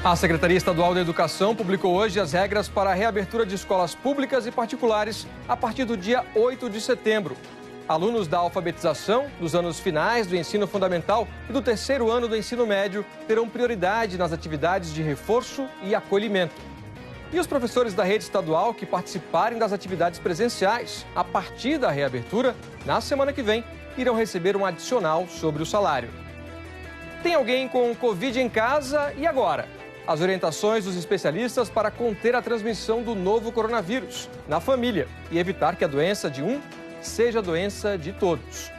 A Secretaria Estadual da Educação publicou hoje as regras para a reabertura de escolas públicas e particulares a partir do dia 8 de setembro. Alunos da alfabetização, dos anos finais do ensino fundamental e do terceiro ano do ensino médio terão prioridade nas atividades de reforço e acolhimento. E os professores da rede estadual que participarem das atividades presenciais a partir da reabertura, na semana que vem, irão receber um adicional sobre o salário. Tem alguém com Covid em casa e agora? As orientações dos especialistas para conter a transmissão do novo coronavírus na família e evitar que a doença de um seja a doença de todos.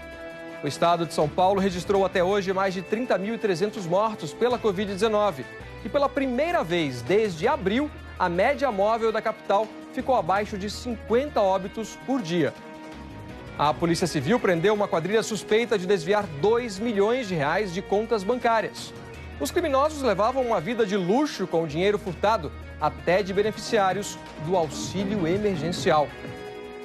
O estado de São Paulo registrou até hoje mais de 30.300 mortos pela Covid-19. E pela primeira vez desde abril, a média móvel da capital ficou abaixo de 50 óbitos por dia. A Polícia Civil prendeu uma quadrilha suspeita de desviar R$2 milhões de contas bancárias. Os criminosos levavam uma vida de luxo com o dinheiro furtado, até de beneficiários do auxílio emergencial.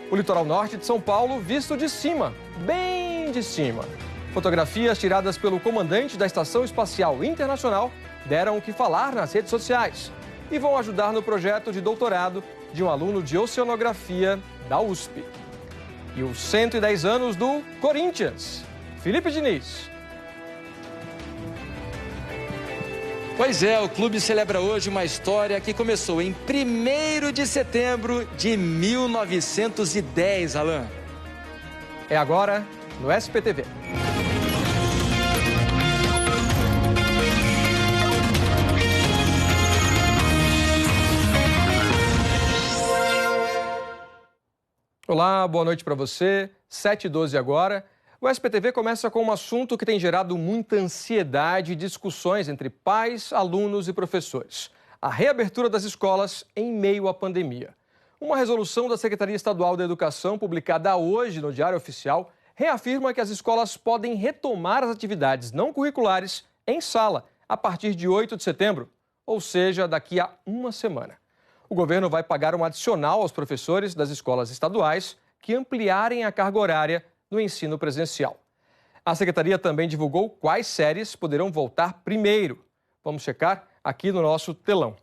O litoral norte de São Paulo visto de cima, bem de cima. Fotografias tiradas pelo comandante da Estação Espacial Internacional deram o que falar nas redes sociais e vão ajudar no projeto de doutorado de um aluno de oceanografia da USP. E os 110 anos do Corinthians. Felipe Diniz. Pois é, o clube celebra hoje uma história que começou em 1º de setembro de 1910, Alan. É agora no SPTV. Olá, boa noite para você. 7h12 agora. O SPTV começa com um assunto que tem gerado muita ansiedade e discussões entre pais, alunos e professores. A reabertura das escolas em meio à pandemia. Uma resolução da Secretaria Estadual da Educação, publicada hoje no Diário Oficial, reafirma que as escolas podem retomar as atividades não curriculares em sala a partir de 8 de setembro, ou seja, daqui a uma semana. O governo vai pagar um adicional aos professores das escolas estaduais que ampliarem a carga horária no ensino presencial. A Secretaria também divulgou quais séries poderão voltar primeiro. Vamos checar aqui no nosso telão.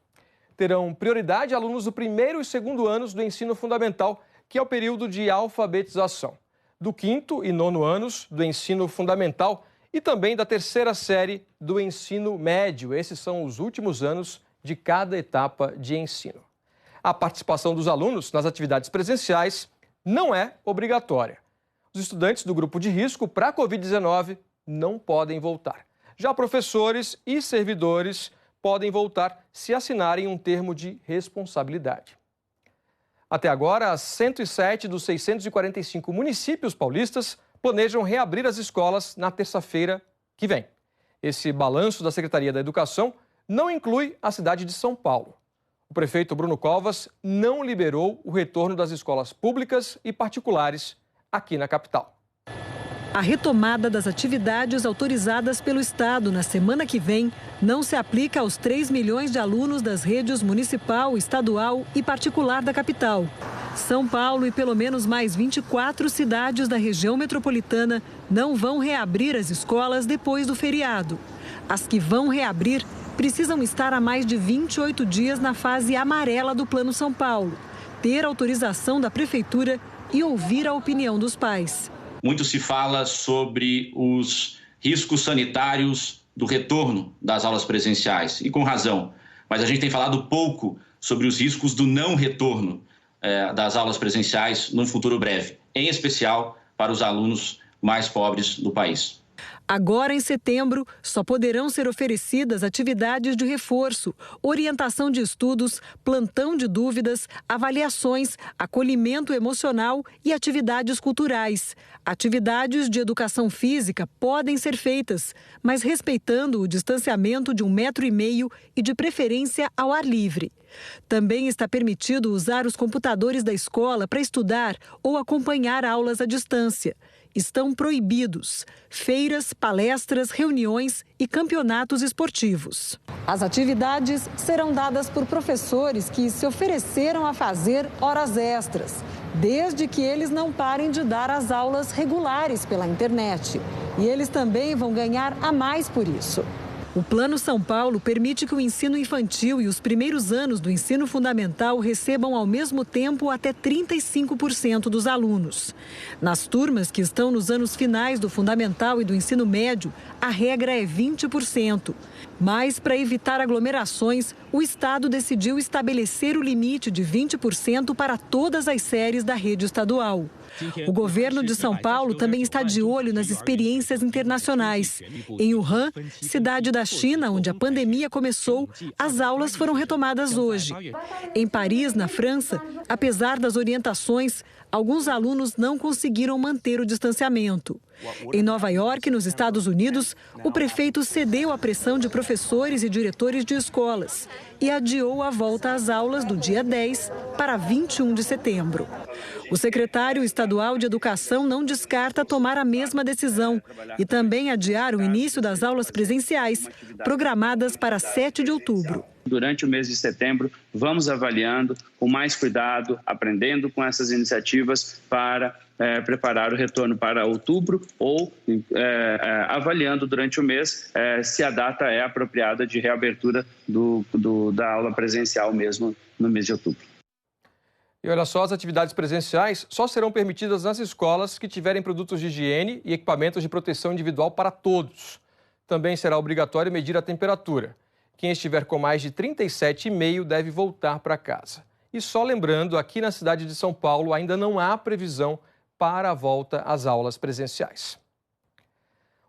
Terão prioridade alunos do primeiro e segundo anos do ensino fundamental, que é o período de alfabetização. Do quinto e nono anos do ensino fundamental e também da terceira série do ensino médio. Esses são os últimos anos de cada etapa de ensino. A participação dos alunos nas atividades presenciais não é obrigatória. Os estudantes do grupo de risco para a Covid-19 não podem voltar. Já professores e servidores podem voltar se assinarem um termo de responsabilidade. Até agora, 107 dos 645 municípios paulistas planejam reabrir as escolas na terça-feira que vem. Esse balanço da Secretaria da Educação não inclui a cidade de São Paulo. O prefeito Bruno Covas não liberou o retorno das escolas públicas e particulares aqui na capital. A retomada das atividades autorizadas pelo Estado na semana que vem não se aplica aos 3 milhões de alunos das redes municipal, estadual e particular da capital. São Paulo e pelo menos mais 24 cidades da região metropolitana não vão reabrir as escolas depois do feriado. As que vão reabrir precisam estar há mais de 28 dias na fase amarela do Plano São Paulo, ter autorização da prefeitura e ouvir a opinião dos pais. Muito se fala sobre os riscos sanitários do retorno das aulas presenciais, e com razão. Mas a gente tem falado pouco sobre os riscos do não retorno das aulas presenciais num futuro breve, em especial para os alunos mais pobres do país. Agora, em setembro, só poderão ser oferecidas atividades de reforço, orientação de estudos, plantão de dúvidas, avaliações, acolhimento emocional e atividades culturais. Atividades de educação física podem ser feitas, mas respeitando o distanciamento de 1,5 metro e, de preferência, ao ar livre. Também está permitido usar os computadores da escola para estudar ou acompanhar aulas à distância. Estão proibidos feiras, palestras, reuniões e campeonatos esportivos. As atividades serão dadas por professores que se ofereceram a fazer horas extras, desde que eles não parem de dar as aulas regulares pela internet. E eles também vão ganhar a mais por isso. O Plano São Paulo permite que o ensino infantil e os primeiros anos do ensino fundamental recebam ao mesmo tempo até 35% dos alunos. Nas turmas que estão nos anos finais do fundamental e do ensino médio, a regra é 20%. Mas, para evitar aglomerações, o Estado decidiu estabelecer o limite de 20% para todas as séries da rede estadual. O governo de São Paulo também está de olho nas experiências internacionais. Em Wuhan, cidade da China, onde a pandemia começou, as aulas foram retomadas hoje. Em Paris, na França, apesar das orientações, alguns alunos não conseguiram manter o distanciamento. Em Nova York, nos Estados Unidos, o prefeito cedeu à pressão de professores e diretores de escolas e adiou a volta às aulas do dia 10 para 21 de setembro. O secretário estadual de Educação não descarta tomar a mesma decisão e também adiar o início das aulas presenciais, programadas para 7 de outubro. Durante o mês de setembro, vamos avaliando com mais cuidado, aprendendo com essas iniciativas para preparar o retorno para outubro ou avaliando durante o mês se a data é apropriada de reabertura da aula presencial mesmo no mês de outubro. E olha só, as atividades presenciais só serão permitidas nas escolas que tiverem produtos de higiene e equipamentos de proteção individual para todos. Também será obrigatório medir a temperatura. Quem estiver com mais de 37,5 deve voltar para casa. E só lembrando, aqui na cidade de São Paulo ainda não há previsão para a volta às aulas presenciais.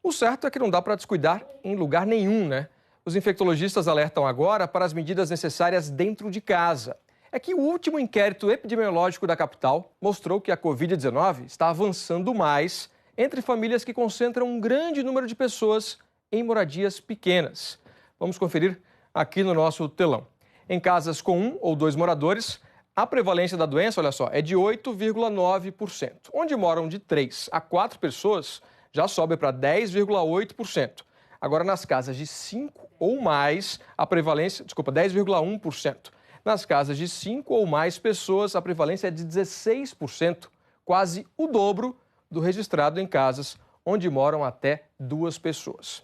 O certo é que não dá para descuidar em lugar nenhum, né? Os infectologistas alertam agora para as medidas necessárias dentro de casa. É que o último inquérito epidemiológico da capital mostrou que a Covid-19 está avançando mais entre famílias que concentram um grande número de pessoas em moradias pequenas. Vamos conferir aqui no nosso telão. Em casas com 1 ou 2 moradores, a prevalência da doença, olha só, é de 8,9%. Onde moram de 3 a 4 pessoas, já sobe para 10,8%. Agora, nas casas de 5 ou mais, a prevalência, 10,1%. Nas casas de 5 ou mais pessoas, a prevalência é de 16%, quase o dobro do registrado em casas onde moram até 2 pessoas.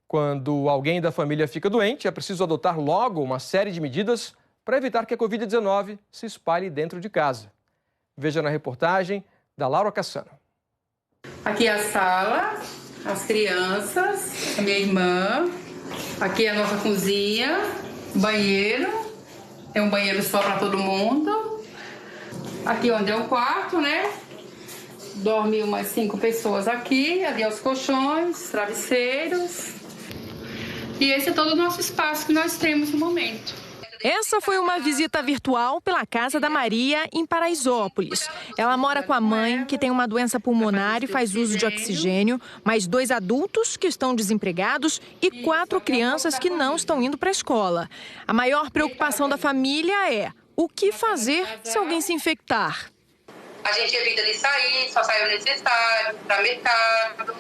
Quando alguém da família fica doente, é preciso adotar logo uma série de medidas para evitar que a Covid-19 se espalhe dentro de casa. Veja na reportagem da Laura Cassano. Aqui é a sala, as crianças, a minha irmã. Aqui é a nossa cozinha, banheiro. Tem um banheiro só para todo mundo. Aqui onde é o quarto, né? Dorme umas 5 pessoas aqui. Ali é os colchões, travesseiros. E esse é todo o nosso espaço que nós temos no momento. Essa foi uma visita virtual pela casa da Maria, em Paraisópolis. Ela mora com a mãe, que tem uma doença pulmonar e faz uso de oxigênio, mais 2 adultos que estão desempregados e 4 crianças que não estão indo para a escola. A maior preocupação da família é o que fazer se alguém se infectar. A gente evita de sair, só sai o necessário, para mercado.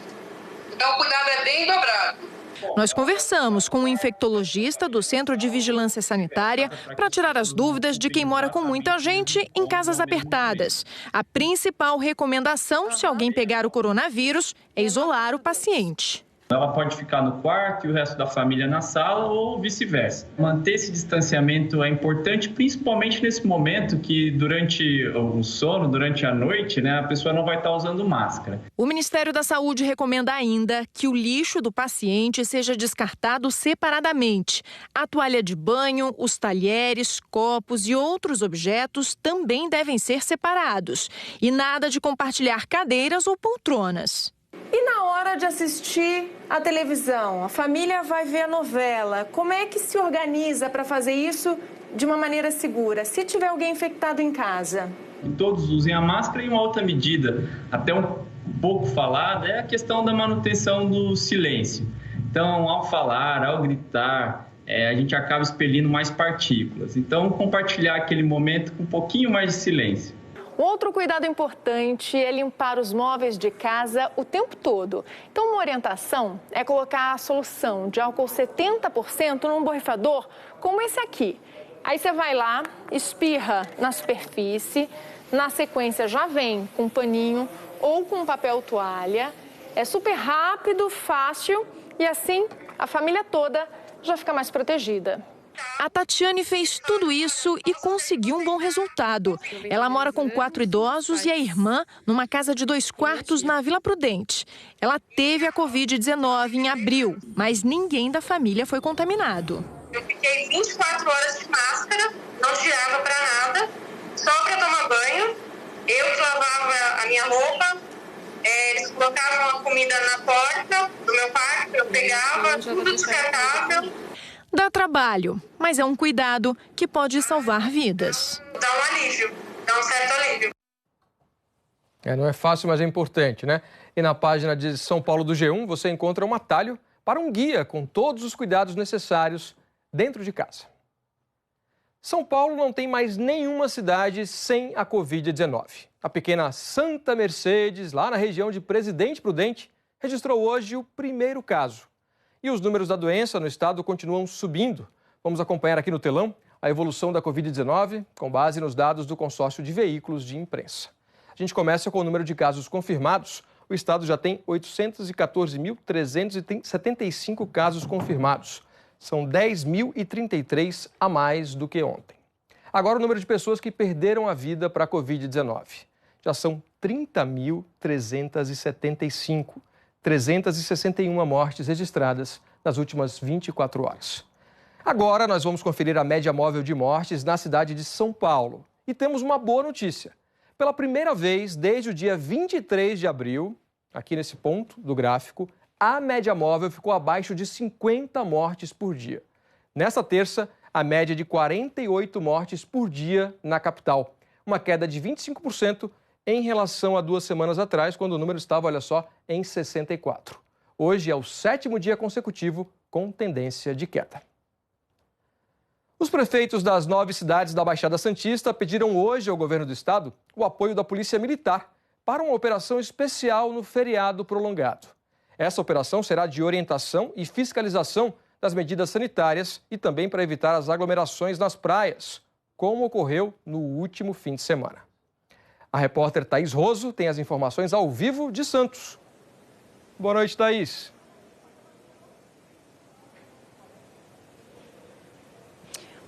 Então o cuidado é bem dobrado. Nós conversamos com um infectologista do Centro de Vigilância Sanitária para tirar as dúvidas de quem mora com muita gente em casas apertadas. A principal recomendação, se alguém pegar o coronavírus, é isolar o paciente. Ela pode ficar no quarto e o resto da família na sala ou vice-versa. Manter esse distanciamento é importante, principalmente nesse momento que durante o sono, durante a noite, né, a pessoa não vai estar usando máscara. O Ministério da Saúde recomenda ainda que o lixo do paciente seja descartado separadamente. A toalha de banho, os talheres, copos e outros objetos também devem ser separados. E nada de compartilhar cadeiras ou poltronas. E na hora de assistir a televisão, a família vai ver a novela, como é que se organiza para fazer isso de uma maneira segura, se tiver alguém infectado em casa? Todos usem a máscara e uma outra medida, até um pouco falada, é a questão da manutenção do silêncio. Então, ao falar, ao gritar, a gente acaba expelindo mais partículas. Então, compartilhar aquele momento com um pouquinho mais de silêncio. Outro cuidado importante é limpar os móveis de casa o tempo todo. Então, uma orientação é colocar a solução de álcool 70% num borrifador como esse aqui. Aí você vai lá, espirra na superfície, na sequência já vem com um paninho ou com papel toalha. É super rápido, fácil E assim, a família toda já fica mais protegida. A Tatiane fez tudo isso e conseguiu um bom resultado. Ela mora com 4 idosos e a irmã numa casa de 2 quartos na Vila Prudente. Ela teve a Covid-19 em abril, mas ninguém da família foi contaminado. Eu fiquei 24 horas de máscara, não tirava para nada, só para tomar banho. Eu que lavava a minha roupa, eles colocavam a comida na porta do meu quarto, eu pegava, tudo descartável. Dá trabalho, mas é um cuidado que pode salvar vidas. Dá um alívio, dá um certo alívio. Não é fácil, mas é importante, né? E na página de São Paulo do G1 você encontra um atalho para um guia com todos os cuidados necessários dentro de casa. São Paulo não tem mais nenhuma cidade sem a Covid-19. A pequena Santa Mercedes, lá na região de Presidente Prudente, registrou hoje o primeiro caso. E os números da doença no estado continuam subindo. Vamos acompanhar aqui no telão a evolução da Covid-19 com base nos dados do consórcio de veículos de imprensa. A gente começa com o número de casos confirmados. O estado já tem 814.375 casos confirmados. São 10.033 a mais do que ontem. Agora o número de pessoas que perderam a vida para a Covid-19. Já são 30.375. 361 mortes registradas nas últimas 24 horas. Agora nós vamos conferir a média móvel de mortes na cidade de São Paulo. E temos uma boa notícia. Pela primeira vez desde o dia 23 de abril, aqui nesse ponto do gráfico, a média móvel ficou abaixo de 50 mortes por dia. Nessa terça, a média de 48 mortes por dia na capital. Uma queda de 25% em relação a 2 semanas atrás, quando o número estava, olha só, em 64. Hoje é o 7º dia consecutivo com tendência de queda. Os prefeitos das 9 cidades da Baixada Santista pediram hoje ao governo do estado o apoio da Polícia Militar para uma operação especial no feriado prolongado. Essa operação será de orientação e fiscalização das medidas sanitárias e também para evitar as aglomerações nas praias, como ocorreu no último fim de semana. A repórter Thaís Roso tem as informações ao vivo de Santos. Boa noite, Thaís.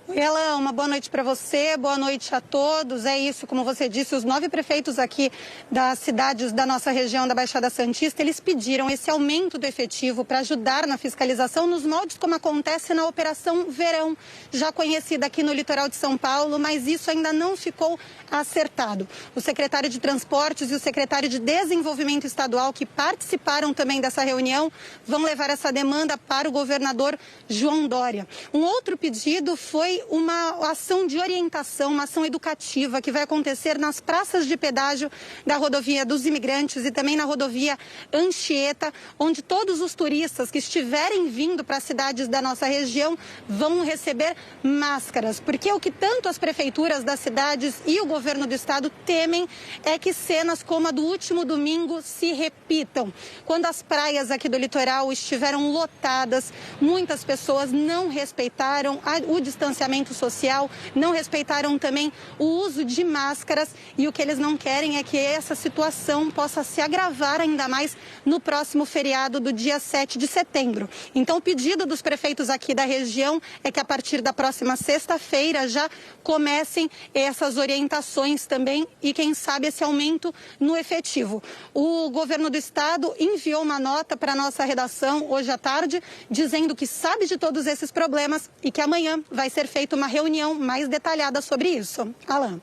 Oi, Alan, uma boa noite para você, boa noite a todos. É isso, como você disse, os 9 prefeitos aqui das cidades da nossa região da Baixada Santista, eles pediram esse aumento do efetivo para ajudar na fiscalização nos moldes como acontece na Operação Verão, já conhecida aqui no litoral de São Paulo, mas isso ainda não ficou acertado. O secretário de Transportes e o secretário de Desenvolvimento Estadual, que participaram também dessa reunião, vão levar essa demanda para o governador João Dória. Um outro pedido foi uma ação de orientação, uma ação educativa que vai acontecer nas praças de pedágio da rodovia dos Imigrantes e também na rodovia Anchieta, onde todos os turistas que estiverem vindo para as cidades da nossa região vão receber máscaras, porque o que tanto as prefeituras das cidades e o governo do estado temem é que cenas como a do último domingo se repitam. Quando as praias aqui do litoral estiveram lotadas, muitas pessoas não respeitaram o distanciamento social, não respeitaram também o uso de máscaras e o que eles não querem é que essa situação possa se agravar ainda mais no próximo feriado do dia 7 de setembro. Então, o pedido dos prefeitos aqui da região é que a partir da próxima sexta-feira já comecem essas orientações também e, quem sabe, esse aumento no efetivo. O governo do estado enviou uma nota para a nossa redação hoje à tarde, dizendo que sabe de todos esses problemas e que amanhã vai ser feita uma reunião mais detalhada sobre isso. Alan.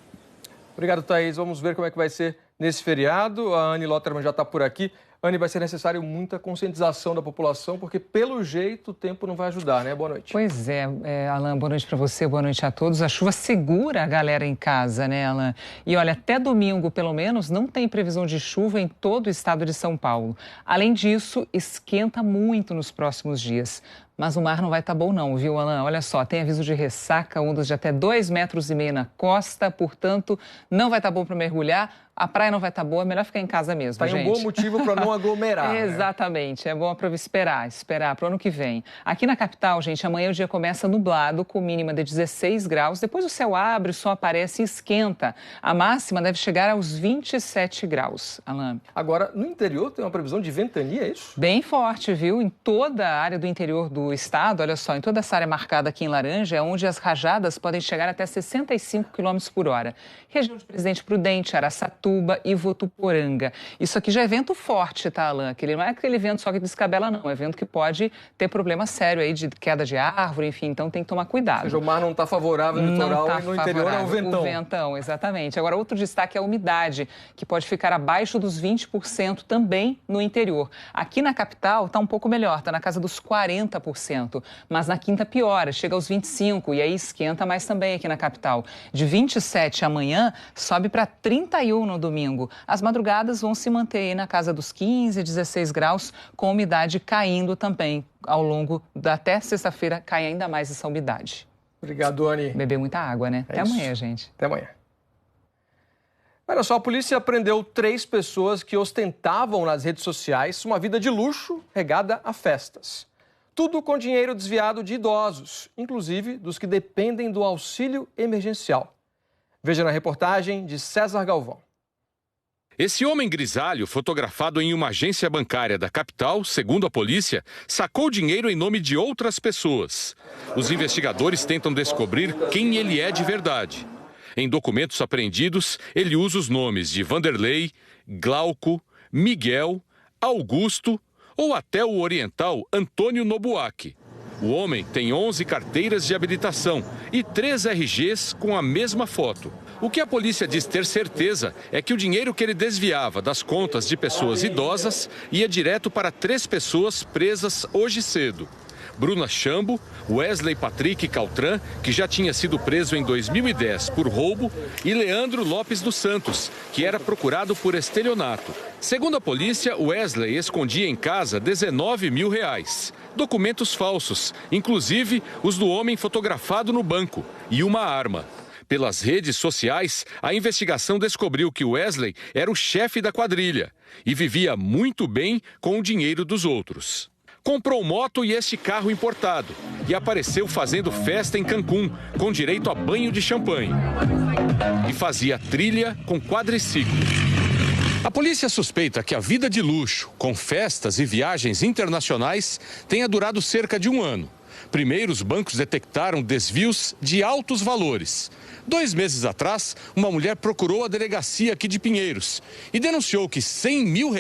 Obrigado, Thaís. Vamos ver como é que vai ser nesse feriado. A Anne Lotterman já está por aqui. Anne, vai ser necessário muita conscientização da população, porque, pelo jeito, o tempo não vai ajudar, né? Boa noite. Pois é, Alan, boa noite para você, boa noite a todos. A chuva segura a galera em casa, né, Alan? E olha, até domingo, pelo menos, não tem previsão de chuva em todo o estado de São Paulo. Além disso, esquenta muito nos próximos dias. Mas o mar não vai estar bom não, viu, Alain? Olha só, tem aviso de ressaca, ondas de até 2,5 metros na costa, portanto, não vai estar bom para mergulhar. A praia não vai estar boa, é melhor ficar em casa mesmo, gente. Tá um bom motivo para não aglomerar. Exatamente, é bom para esperar para o ano que vem. Aqui na capital, gente, amanhã o dia começa nublado, com mínima de 16 graus. Depois o céu abre, o sol aparece e esquenta. A máxima deve chegar aos 27 graus, Alain. Agora, no interior tem uma previsão de ventania, é isso? Bem forte, viu? Em toda a área do interior do estado, olha só, em toda essa área marcada aqui em laranja, é onde as rajadas podem chegar até 65 km por hora. Região de Presidente Prudente, Araçatuba e Votuporanga. Isso aqui já é vento forte, tá, Alain? Não é aquele vento só que descabela, não. É vento que pode ter problema sério aí de queda de árvore, enfim, então tem que tomar cuidado. Ou seja, o mar não está favorável no litoral e no interior é o ventão. O ventão, exatamente. Agora, outro destaque é a umidade, que pode ficar abaixo dos 20% também no interior. Aqui na capital está um pouco melhor, está na casa dos 40%, mas na quinta piora, chega aos 25% e aí esquenta mais também aqui na capital. De 27 amanhã, sobe para 31 no domingo. As madrugadas vão se manter aí na casa dos 15, 16 graus, com umidade caindo também. Ao longo até sexta-feira cai ainda mais essa umidade. Obrigado, Anny. Beber muita água, né? Até amanhã, gente. Até amanhã. Olha só, a polícia prendeu 3 pessoas que ostentavam nas redes sociais uma vida de luxo regada a festas. Tudo com dinheiro desviado de idosos, inclusive dos que dependem do auxílio emergencial. Veja na reportagem de César Galvão. Esse homem grisalho, fotografado em uma agência bancária da capital, segundo a polícia, sacou dinheiro em nome de outras pessoas. Os investigadores tentam descobrir quem ele é de verdade. Em documentos apreendidos, ele usa os nomes de Vanderlei, Glauco, Miguel, Augusto ou até o oriental Antônio Nobuaki. O homem tem 11 carteiras de habilitação e 3 RGs com a mesma foto. O que a polícia diz ter certeza é que o dinheiro que ele desviava das contas de pessoas idosas ia direto para 3 pessoas presas hoje cedo. Bruna Chambo, Wesley Patrick Caltran, que já tinha sido preso em 2010 por roubo, e Leandro Lopes dos Santos, que era procurado por estelionato. Segundo a polícia, Wesley escondia em casa R$19 mil. Documentos falsos, inclusive os do homem fotografado no banco, e uma arma. Pelas redes sociais, a investigação descobriu que Wesley era o chefe da quadrilha e vivia muito bem com o dinheiro dos outros. Comprou moto e este carro importado e apareceu fazendo festa em Cancún, com direito a banho de champanhe. E fazia trilha com quadriciclo. A polícia suspeita que a vida de luxo, com festas e viagens internacionais, tenha durado cerca de 1 ano. Primeiro, os bancos detectaram desvios de altos valores. 2 meses atrás, uma mulher procurou a delegacia aqui de Pinheiros e denunciou que R$100 mil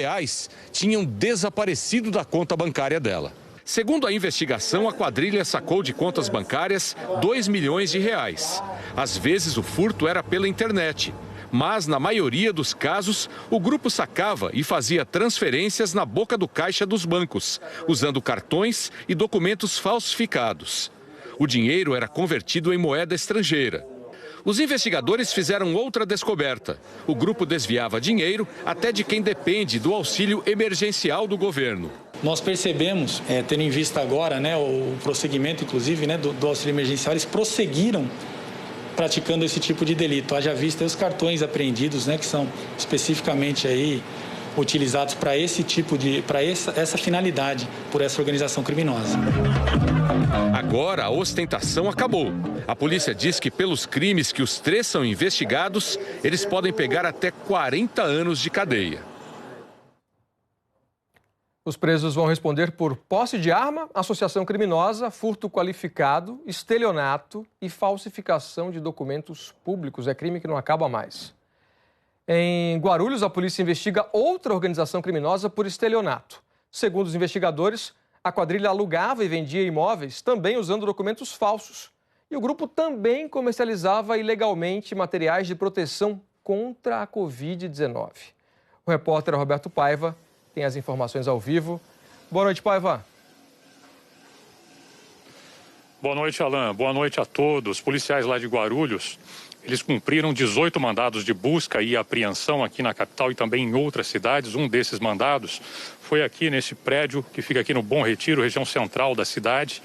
tinham desaparecido da conta bancária dela. Segundo a investigação, a quadrilha sacou de contas bancárias R$2 milhões. Às vezes, o furto era pela internet. Mas, na maioria dos casos, o grupo sacava e fazia transferências na boca do caixa dos bancos, usando cartões e documentos falsificados. O dinheiro era convertido em moeda estrangeira. Os investigadores fizeram outra descoberta. O grupo desviava dinheiro até de quem depende do auxílio emergencial do governo. Nós percebemos, tendo em vista agora, o prosseguimento, inclusive, do auxílio emergencial, eles prosseguiram praticando esse tipo de delito. Haja vista os cartões apreendidos, que são especificamente aí utilizados para esse tipo para essa finalidade por essa organização criminosa. Agora a ostentação acabou. A polícia diz que pelos crimes que os 3 são investigados, eles podem pegar até 40 anos de cadeia. Os presos vão responder por posse de arma, associação criminosa, furto qualificado, estelionato e falsificação de documentos públicos. É crime que não acaba mais. Em Guarulhos, a polícia investiga outra organização criminosa por estelionato. Segundo os investigadores, a quadrilha alugava e vendia imóveis, também usando documentos falsos. E o grupo também comercializava ilegalmente materiais de proteção contra a Covid-19. O repórter Roberto Paiva tem as informações ao vivo. Boa noite, Paiva. Boa noite, Alain. Boa noite a todos. Policiais lá de Guarulhos Eles cumpriram 18 mandados de busca e apreensão aqui na capital e também em outras cidades. Um desses mandados foi aqui nesse prédio que fica aqui no Bom Retiro, região central da cidade.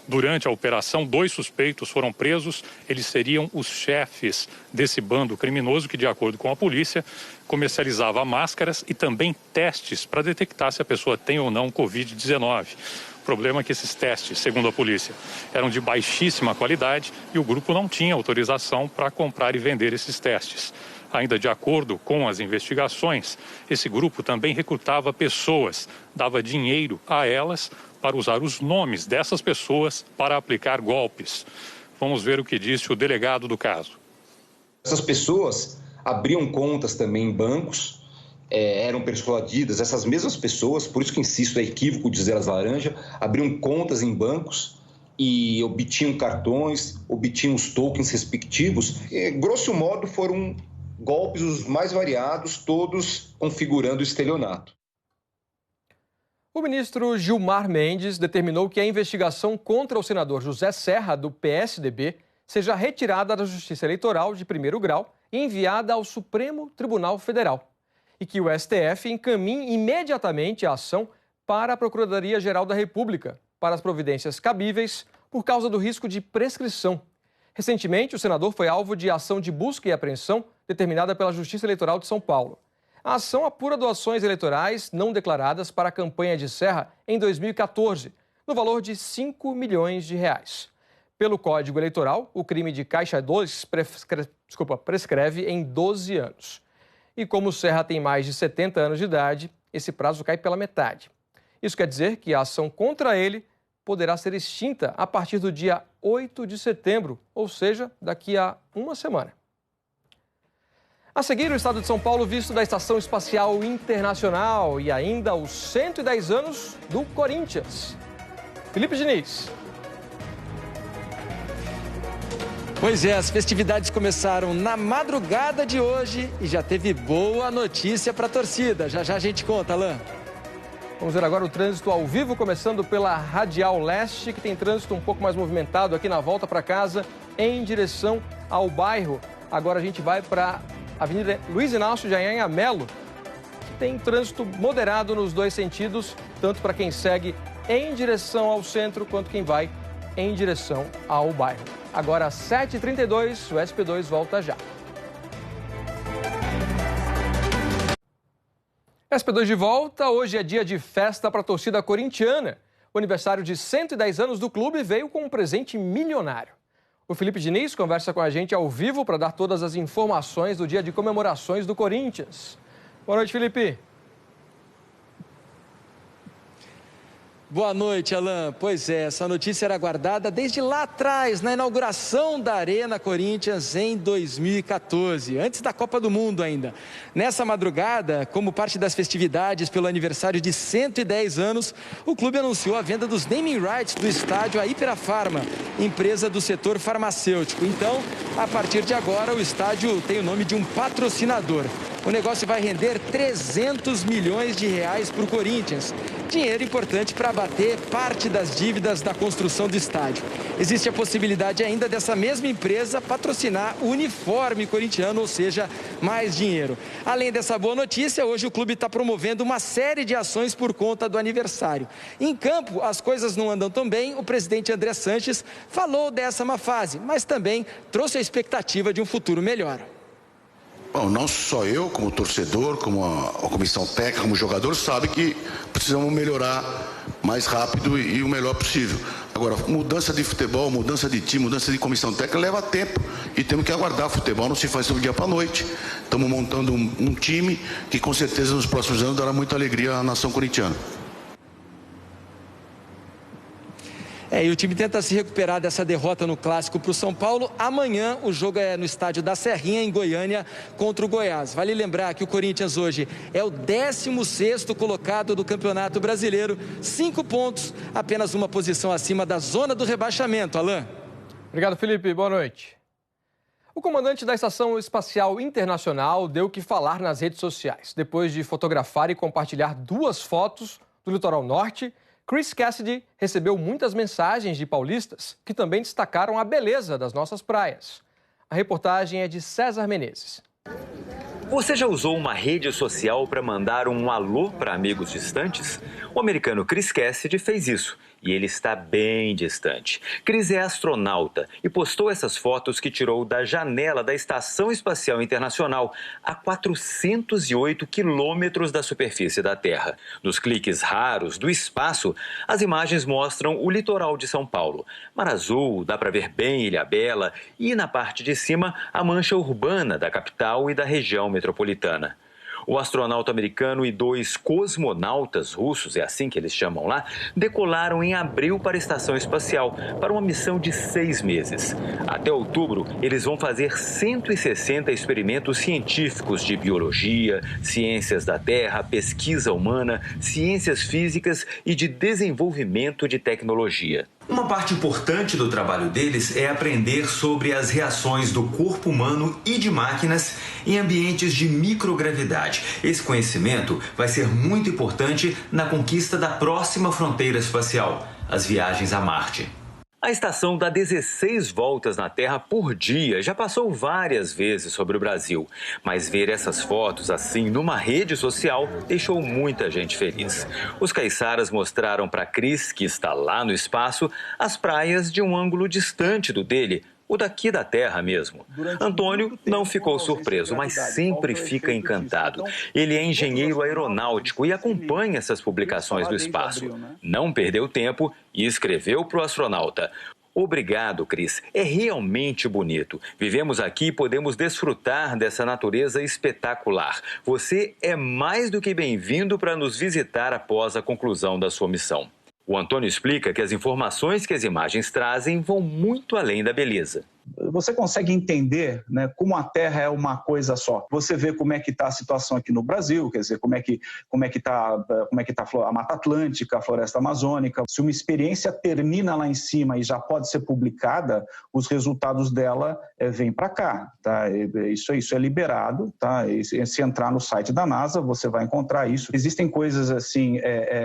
Durante a operação, 2 suspeitos foram presos. Eles seriam os chefes desse bando criminoso que, de acordo com a polícia, comercializava máscaras e também testes para detectar se a pessoa tem ou não Covid-19. O problema é que esses testes, segundo a polícia, eram de baixíssima qualidade e o grupo não tinha autorização para comprar e vender esses testes. Ainda de acordo com as investigações, esse grupo também recrutava pessoas, dava dinheiro a elas para usar os nomes dessas pessoas para aplicar golpes. Vamos ver o que disse o delegado do caso. Essas pessoas abriam contas também em bancos, eram persuadidas, essas mesmas pessoas, por isso que insisto, é equívoco dizer as laranjas, abriam contas em bancos e obtinham cartões, obtinham os tokens respectivos. Grosso modo, foram golpes os mais variados, todos configurando o estelionato. O ministro Gilmar Mendes determinou que a investigação contra o senador José Serra, do PSDB, seja retirada da Justiça Eleitoral de primeiro grau e enviada ao Supremo Tribunal Federal. E que o STF encaminhe imediatamente a ação para a Procuradoria-Geral da República para as providências cabíveis por causa do risco de prescrição. Recentemente, o senador foi alvo de ação de busca e apreensão determinada pela Justiça Eleitoral de São Paulo. A ação apura doações eleitorais não declaradas para a campanha de Serra em 2014, no valor de R$5 milhões. Pelo Código Eleitoral, o crime de Caixa 2 prescreve em 12 anos. E como Serra tem mais de 70 anos de idade, esse prazo cai pela metade. Isso quer dizer que a ação contra ele poderá ser extinta a partir do dia 8 de setembro, ou seja, daqui a uma semana. A seguir, o estado de São Paulo visto da Estação Espacial Internacional e ainda os 110 anos do Corinthians. Felipe Diniz. Pois é, as festividades começaram na madrugada de hoje e já teve boa notícia para a torcida. Já já a gente conta, Alain. Vamos ver agora o trânsito ao vivo, começando pela Radial Leste, que tem trânsito um pouco mais movimentado aqui na volta para casa, em direção ao bairro. Agora a gente vai para a Avenida Luiz Inácio de Anhanha-Melo, que tem trânsito moderado nos dois sentidos, tanto para quem segue em direção ao centro, quanto quem vai em direção ao bairro. Agora, 7h32, o SP2 volta já. SP2 de volta, hoje é dia de festa para a torcida corintiana. O aniversário de 110 anos do clube veio com um presente milionário. O Felipe Diniz conversa com a gente ao vivo para dar todas as informações do dia de comemorações do Corinthians. Boa noite, Felipe. Boa noite, Alain. Pois é, essa notícia era aguardada desde lá atrás, na inauguração da Arena Corinthians em 2014, antes da Copa do Mundo ainda. Nessa madrugada, como parte das festividades pelo aniversário de 110 anos, o clube anunciou a venda dos naming rights do estádio à Iperafarma, empresa do setor farmacêutico. Então, a partir de agora, o estádio tem o nome de um patrocinador. O negócio vai render 300 milhões de reais para o Corinthians. Dinheiro importante para abater parte das dívidas da construção do estádio. Existe a possibilidade ainda dessa mesma empresa patrocinar o uniforme corintiano, ou seja, mais dinheiro. Além dessa boa notícia, hoje o clube está promovendo uma série de ações por conta do aniversário. Em campo, as coisas não andam tão bem. O presidente André Sanches falou dessa má fase, mas também trouxe a expectativa de um futuro melhor. Bom, não só eu, como torcedor, como a comissão técnica, como jogador, sabe que precisamos melhorar mais rápido e o melhor possível. Agora, mudança de futebol, mudança de time, mudança de comissão técnica leva tempo e temos que aguardar. O futebol não se faz do dia para a noite. Estamos montando um time que com certeza nos próximos anos dará muita alegria à nação corintiana. E o time tenta se recuperar dessa derrota no Clássico para o São Paulo. Amanhã o jogo é no estádio da Serrinha, em Goiânia, contra o Goiás. Vale lembrar que o Corinthians hoje é o 16º colocado do Campeonato Brasileiro. 5 pontos, apenas uma posição acima da zona do rebaixamento. Alain. Obrigado, Felipe. Boa noite. O comandante da Estação Espacial Internacional deu o que falar nas redes sociais. Depois de fotografar e compartilhar 2 fotos do litoral norte, Chris Cassidy recebeu muitas mensagens de paulistas que também destacaram a beleza das nossas praias. A reportagem é de César Menezes. Você já usou uma rede social para mandar um alô para amigos distantes? O americano Chris Cassidy fez isso e ele está bem distante. Chris é astronauta e postou essas fotos que tirou da janela da Estação Espacial Internacional, a 408 quilômetros da superfície da Terra. Nos cliques raros do espaço, as imagens mostram o litoral de São Paulo. Mar azul, dá para ver bem Ilhabela e, na parte de cima, a mancha urbana da capital e da região metropolitana. O astronauta americano e 2 cosmonautas russos, é assim que eles chamam lá, decolaram em abril para a Estação Espacial, para uma missão de 6 meses. Até outubro, eles vão fazer 160 experimentos científicos de biologia, ciências da Terra, pesquisa humana, ciências físicas e de desenvolvimento de tecnologia. Uma parte importante do trabalho deles é aprender sobre as reações do corpo humano e de máquinas em ambientes de microgravidade. Esse conhecimento vai ser muito importante na conquista da próxima fronteira espacial, as viagens a Marte. A estação dá 16 voltas na Terra por dia, já passou várias vezes sobre o Brasil. Mas ver essas fotos assim numa rede social deixou muita gente feliz. Os caiçaras mostraram para Chris, que está lá no espaço, as praias de um ângulo distante do dele, o daqui da Terra mesmo. Antônio não ficou surpreso, mas sempre fica encantado. Ele é engenheiro aeronáutico e acompanha essas publicações do espaço. Não perdeu tempo e escreveu para o astronauta: "Obrigado, Chris. É realmente bonito. Vivemos aqui e podemos desfrutar dessa natureza espetacular. Você é mais do que bem-vindo para nos visitar após a conclusão da sua missão." O Antônio explica que as informações que as imagens trazem vão muito além da beleza. Você consegue entender, né, como a Terra é uma coisa só. Você vê como é que está a situação aqui no Brasil, quer dizer, como é que está a Mata Atlântica, a Floresta Amazônica. Se uma experiência termina lá em cima e já pode ser publicada, os resultados dela vêm para cá. Tá? Isso é liberado. Tá? E se entrar no site da NASA, você vai encontrar isso. Existem coisas assim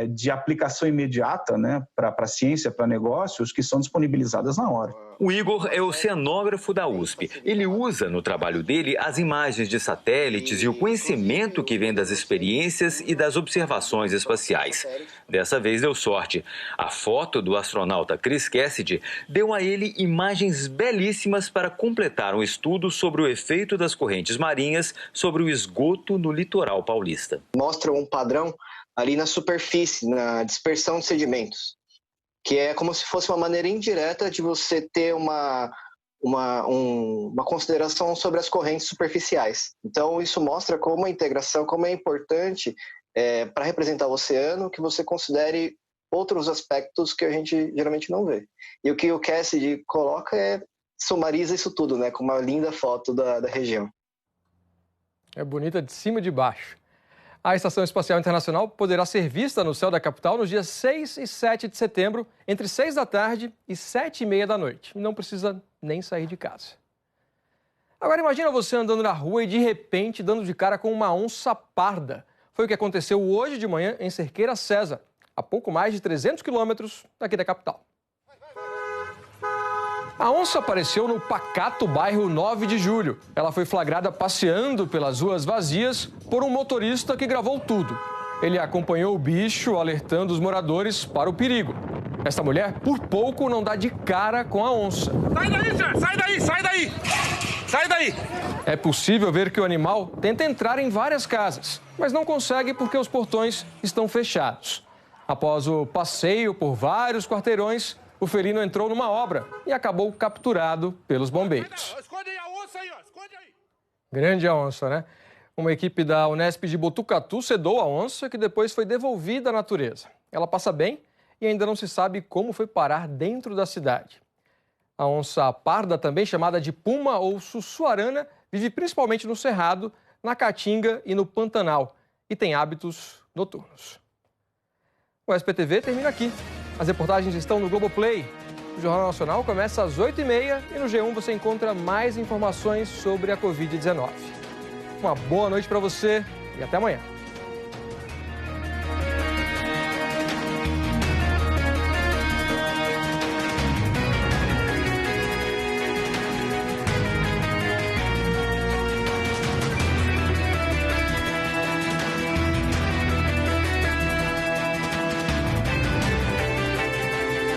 de aplicação imediata, né, para ciência, para negócios, que são disponibilizadas na hora. O Igor é oceanógrafo da USP. Ele usa no trabalho dele as imagens de satélites e o conhecimento que vem das experiências e das observações espaciais. Dessa vez deu sorte. A foto do astronauta Chris Cassidy deu a ele imagens belíssimas para completar um estudo sobre o efeito das correntes marinhas sobre o esgoto no litoral paulista. Mostra um padrão ali na superfície, na dispersão de sedimentos, que é como se fosse uma maneira indireta de você ter uma consideração sobre as correntes superficiais. Então, isso mostra como a integração, como é importante para representar o oceano, que você considere outros aspectos que a gente geralmente não vê. E o que o Cassidy coloca sumariza isso tudo, né, com uma linda foto da região. É bonita de cima e de baixo. A Estação Espacial Internacional poderá ser vista no céu da capital nos dias 6 e 7 de setembro, entre 6 da tarde e 7h30 da noite. Não precisa nem sair de casa. Agora imagina você andando na rua e de repente dando de cara com uma onça parda. Foi o que aconteceu hoje de manhã em Cerqueira César, a pouco mais de 300 quilômetros daqui da capital. A onça apareceu no pacato bairro 9 de Julho. Ela foi flagrada passeando pelas ruas vazias por um motorista que gravou tudo. Ele acompanhou o bicho, alertando os moradores para o perigo. Esta mulher, por pouco, não dá de cara com a onça. Sai daí, senhor! Sai daí! Sai daí! Sai daí! É possível ver que o animal tenta entrar em várias casas, mas não consegue porque os portões estão fechados. Após o passeio por vários quarteirões, o felino entrou numa obra e acabou capturado pelos bombeiros. Esconde aí a onça aí, ó. Esconde aí. Grande a onça, né? Uma equipe da Unesp de Botucatu sedou a onça, que depois foi devolvida à natureza. Ela passa bem e ainda não se sabe como foi parar dentro da cidade. A onça parda, também chamada de puma ou sussuarana, vive principalmente no Cerrado, na Caatinga e no Pantanal e tem hábitos noturnos. O SPTV termina aqui. As reportagens estão no Globoplay. O Jornal Nacional começa às 8h30 e no G1 você encontra mais informações sobre a Covid-19. Uma boa noite para você e até amanhã.